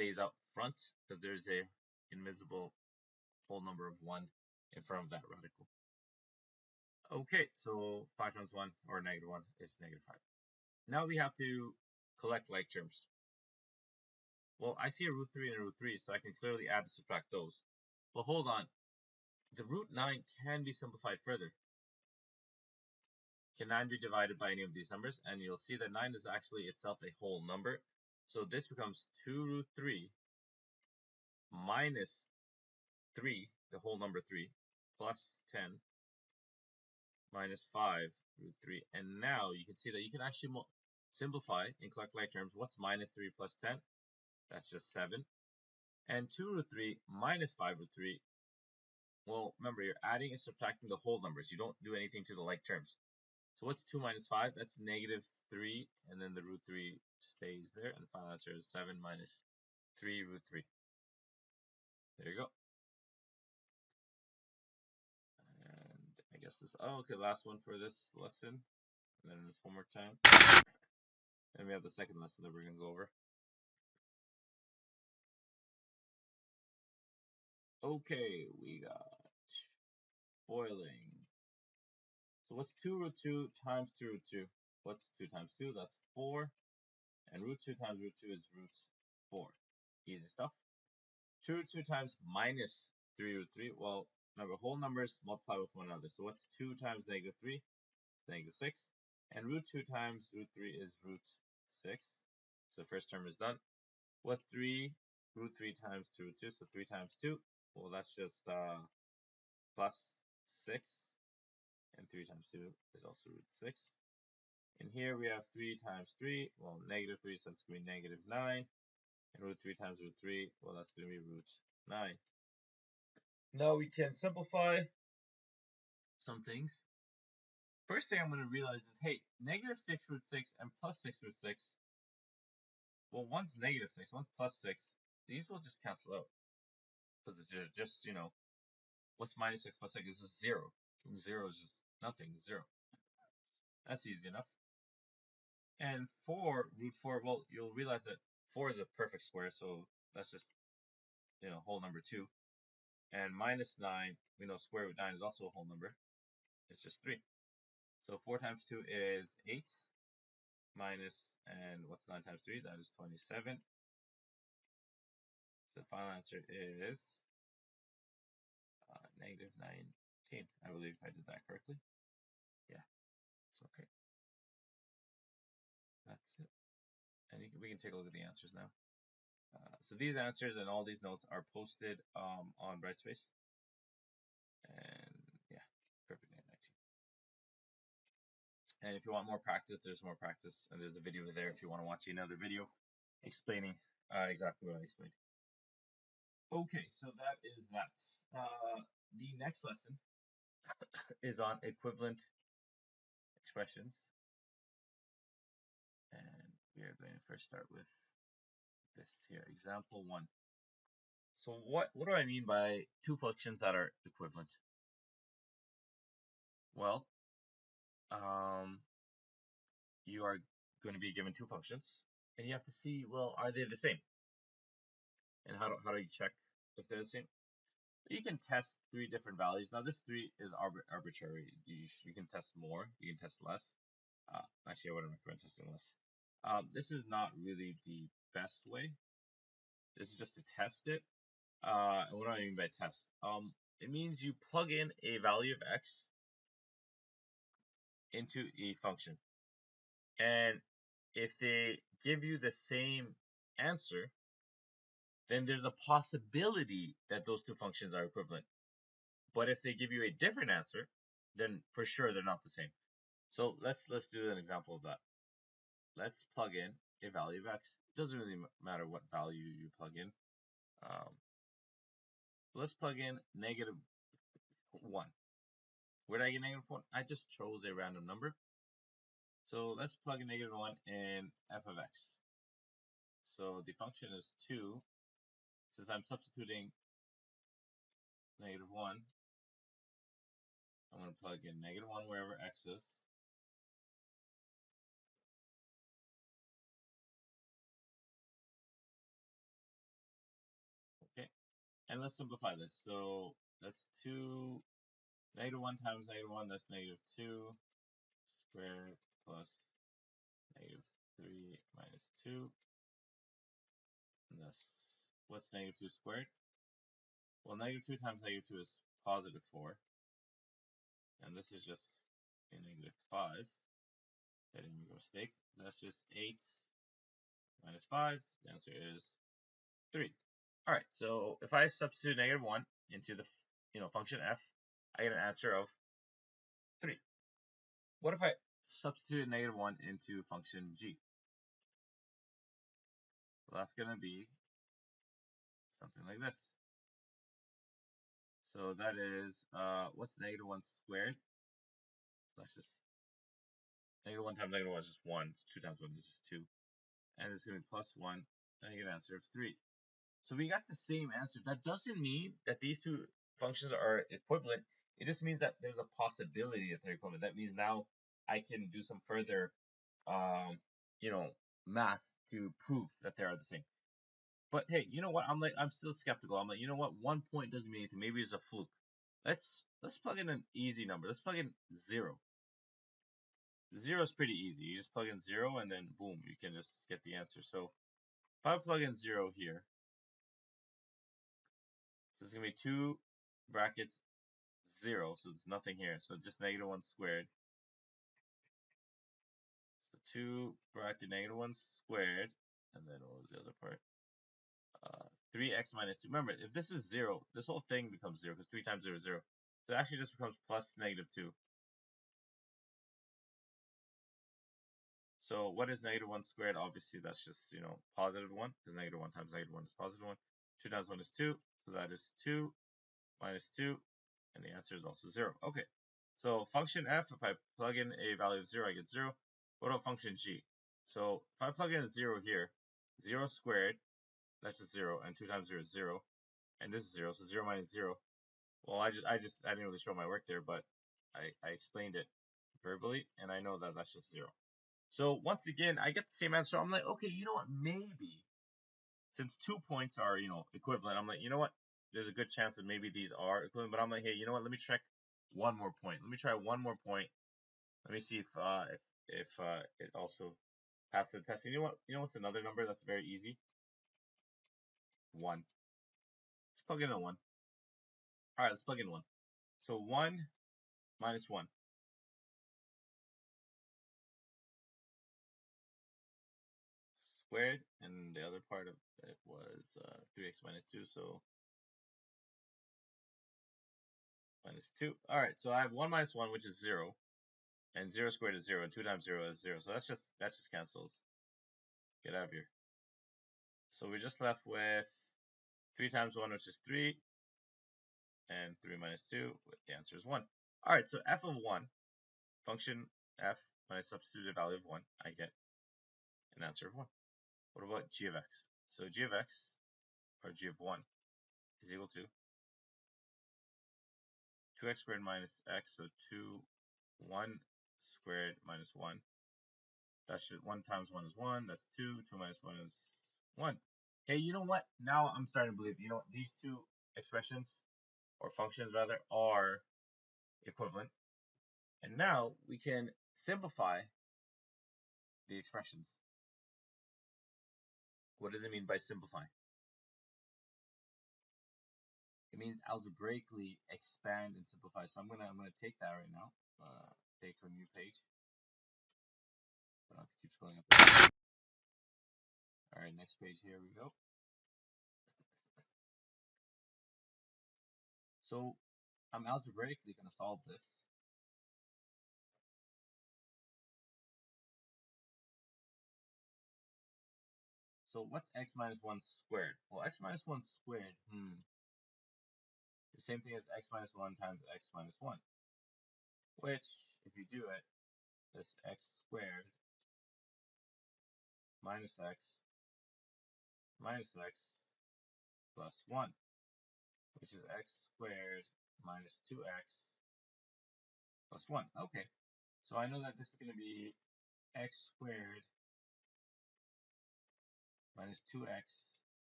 stays out front because there's a invisible whole number of 1 in front of that radical. Okay, so 5 times 1, or negative 1, is negative 5. Now we have to collect like terms. Well, I see a root 3 and a root 3, so I can clearly add and subtract those. But hold on. The root 9 can be simplified further. Can 9 be divided by any of these numbers? And you'll see that 9 is actually itself a whole number. So this becomes 2 root 3 minus 3, the whole number 3, plus 10 minus 5 root 3. And now you can see that you can actually simplify and collect like terms. What's minus 3 plus 10? That's just 7. And 2 root 3 minus 5 root 3. Well, remember, you're adding and subtracting the whole numbers. You don't do anything to the like terms. So what's 2 minus 5? That's negative 3, and then the root 3 stays there, and the final answer is 7 minus 3 root 3. There you go. And I guess this, okay, last one for this lesson, and then this homework time. And we have the second lesson that we're going to go over. Okay, we got FOILing. So what's 2 root 2 times 2 root 2? What's 2 times 2? That's 4. And root 2 times root 2 is root 4. Easy stuff. 2 root 2 times minus 3 root 3. Well, remember, whole numbers multiply with one another. So what's 2 times negative 3? It's negative 6. And root 2 times root 3 is root 6. So the first term is done. What's 3 root 3 times 2 root 2? So 3 times 2. Well, that's just plus 6. And 3 times 2 is also root 6. And here we have 3 times 3. Well, negative 3, so it's going to be negative 9. And root 3 times root 3, well, that's going to be root 9. Now we can simplify some things. First thing I'm going to realize is, hey, negative 6 root 6 and plus 6 root 6, well, one's negative 6, one's plus 6. These will just cancel out. Because they're just, what's minus 6 plus 6? This is 0. 0 is just nothing, 0. That's easy enough. And 4, root 4, well, you'll realize that 4 is a perfect square, so that's just, whole number 2. And minus 9, we know square root 9 is also a whole number. It's just 3. So 4 times 2 is 8. Minus, and what's 9 times 3? That is 27. So the final answer is negative 19. I believe I did that correctly. Yeah, it's okay. That's it. And we can take a look at the answers now. So these answers and all these notes are posted on Brightspace. And yeah, perfect 19. And if you want more practice, there's more practice. And there's a video there if you want to watch another video explaining exactly what I explained. Okay, so that is that. The next lesson is on equivalent expressions. And we are going to first start with this here, example 1. So what do I mean by two functions that are equivalent? Well, you are going to be given two functions, and you have to see, well, are they the same? And how do you check if they're the same? You can test 3 different values. Now, this 3 is arbitrary. You can test more, you can test less. Actually, I wouldn't recommend testing less. This is not really the best way. This is just to test it. And what do I mean by test? It means you plug in a value of x into a function. And if they give you the same answer, then there's a possibility that those two functions are equivalent. But if they give you a different answer, then for sure they're not the same. So let's do an example of that. Let's plug in a value of x. It doesn't really matter what value you plug in. Let's plug in negative 1. Where did I get negative 1? I just chose a random number. So let's plug in negative 1 in f of x. So the function is 2. Since I'm substituting negative 1, I'm going to plug in negative 1 wherever x is. And let's simplify this. So that's 2, -1 times -1, that's -2 squared plus -3 minus 2. And that's, what's -2 squared? Well, -2 times -2 is +4. And this is just a -5. I didn't make a mistake. That's just 8 minus 5. The answer is 3. All right, so if I substitute -1 into the function f, I get an answer of 3. What if I substitute -1 into function g? Well, that's going to be something like this. So that is, what's -1 squared? That's just -1 times -1 is just 1. It's 2 times 1 is just 2. And it's going to be +1. And I get an answer of 3. So we got the same answer. That doesn't mean that these two functions are equivalent. It just means that there's a possibility that they're equivalent. That means now I can do some further, math to prove that they are the same. But hey, you know what? I'm still skeptical. I'm like, you know what? 1 point doesn't mean anything. Maybe it's a fluke. Let's plug in an easy number. Let's plug in 0. 0 is pretty easy. You just plug in 0 and then boom, you can just get the answer. So if I plug in 0 here, so it's going to be 2 brackets 0, so there's nothing here. So just -1 squared. So 2 bracket -1 squared, and then what was the other part? 3x minus 2. Remember, if this is 0, this whole thing becomes 0 because 3 times 0 is 0. So it actually just becomes plus -2. So what is -1 squared? Obviously, that's just, +1, because -1 times -1 is +1. 2 times 1 is 2, so that is 2 minus 2, and the answer is also 0. Okay, so function f, if I plug in a value of 0, I get 0. What about function g? So if I plug in a 0 here, 0 squared, that's just 0, and 2 times 0 is 0, and this is 0, so 0 minus 0. Well, I didn't really show my work there, but I explained it verbally, and I know that that's just 0. So once again, I get the same answer. I'm like, okay, you know what? Maybe since 2 points are, equivalent, I'm like, you know what? There's a good chance that maybe these are equivalent, but I'm like, hey, you know what? Let me check one more point. Let me try one more point. Let me see if it also passes the test. You know what? You know what's another number that's very easy? 1. Let's plug in a 1. All right, let's plug in 1. So 1 minus 1. Squared, and the other part of it was 3x minus 2, so minus 2. All right, so I have 1 minus 1, which is 0, and 0 squared is 0, and 2 times 0 is 0, so that just cancels. Get out of here. So we're just left with 3 times 1, which is 3, and 3 minus 2, the answer is 1. All right, so f of 1, function f, when I substitute a value of 1, I get an answer of 1. What about g of x? So g of x, or g of 1, is equal to 2x squared minus x, so 1 squared minus 1. That's just 1 times 1 is 1, that's 2, 2 minus 1 is 1. Hey, you know what? Now I'm starting to believe, these two expressions, or functions rather, are equivalent. And now we can simplify the expressions. What does it mean by simplify? It means algebraically expand and simplify. So I'm gonna take that right now. Take to a new page. I don't have to keep scrolling up. All right, next page. Here we go. So I'm algebraically gonna solve this. So what's x minus 1 squared? Well, x minus 1 squared, the same thing as x minus 1 times x minus 1. Which, if you do it, is x squared minus x plus 1, which is x squared minus 2x plus 1. Okay, so I know that this is going to be x squared minus 2x